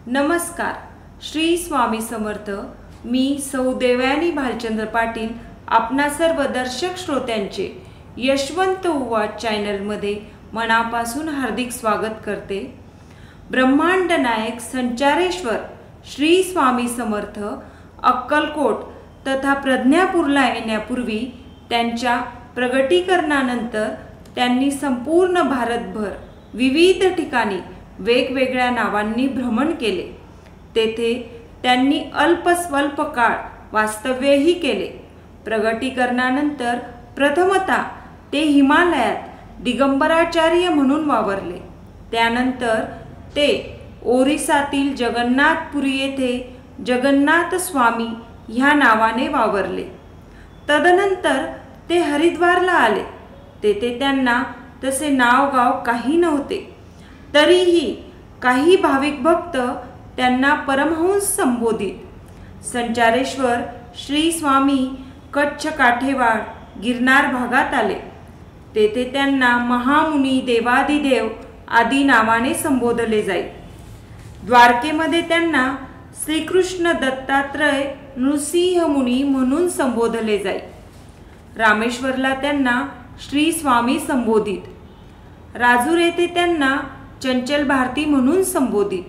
नमस्कार. श्री स्वामी समर्थ. मी सौ देवयानी भालचंद्र पाटील आपणा सर्व दर्शक श्रोत्यांचे यशवंत उवाच चॅनलमध्ये मनापासून हार्दिक स्वागत करते. ब्रह्मांड नायक संचारेश्वर श्री स्वामी समर्थ अक्कलकोट तथा प्रज्ञापूरला येण्यापूर्वी त्यांच्या प्रगटीकरणानंतर त्यांनी संपूर्ण भारतभर विविध ठिकाणी वेगवेगळ्या नावांनी भ्रमण केले. तेथे त्यांनी अल्पस्वल्प काळ वास्तव्यही केले. प्रगटीकरणानंतर प्रथमतः ते हिमालयात दिगंबराचार्य म्हणून वावरले. त्यानंतर ते ओरिसातील जगन्नाथपुरी येथे जगन्नाथ स्वामी ह्या नावाने वावरले. तदनंतर ते हरिद्वारला आले. तेथे त्यांना तसे नावगाव काही नव्हते. तरीही काही भाविक भक्त त्यांना परमहंस संबोधित. संचारेश्वर श्री स्वामी कच्छ काठेवाड गिरनार भागात आले. तेथे त्यांना महामुनी देवादिदेव आदी नावाने संबोधले जाई. द्वारकेमध्ये त्यांना श्रीकृष्ण दत्तात्रय नृसिंह मुनी म्हणून संबोधले जाई. रामेश्वरला त्यांना श्री स्वामी संबोधित. राजूर येथे त्यांना चंचल भारती म्हणून संबोधित.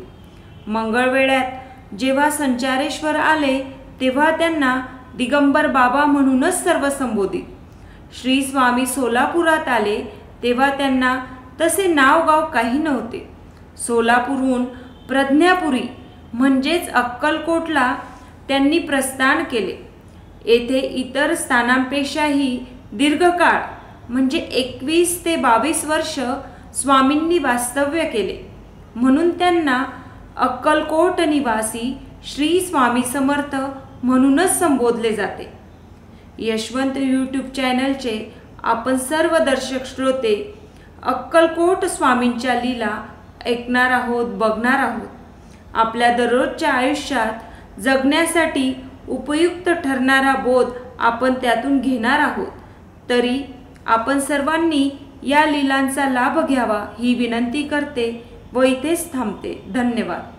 मंगळवेढ्यात जेव्हा संचारेश्वर आले तेव्हा त्यांना दिगंबर बाबा म्हणूनच सर्व संबोधित. श्री स्वामी सोलापुरात आले तेव्हा त्यांना तसे नावगाव काही नव्हते. सोलापूरहून प्रज्ञापुरी म्हणजेच अक्कलकोटला त्यांनी प्रस्थान केले. येथे इतर स्थानांपेक्षाही दीर्घकाळ म्हणजे 21 ते 22 वर्ष स्वामींनी वास्तव्य केले. म्हणून त्यांना अक्कलकोट निवासी श्री स्वामी समर्थ म्हणूनच संबोधले जाते. यशवंत यूट्यूब चॅनलचे आपण सर्व दर्शक श्रोते अक्कलकोट स्वामींच्या लीला ऐकणार आहोत, बघणार आहोत. आपल्या दररोजच्या आयुष्यात जगण्यासाठी उपयुक्त ठरणारा बोध आपण त्यातून घेणार आहोत. तरी आपण सर्वांनी या लीलांचा लाभ घ्यावा ही विनंती करते व इथेच थांबते. धन्यवाद.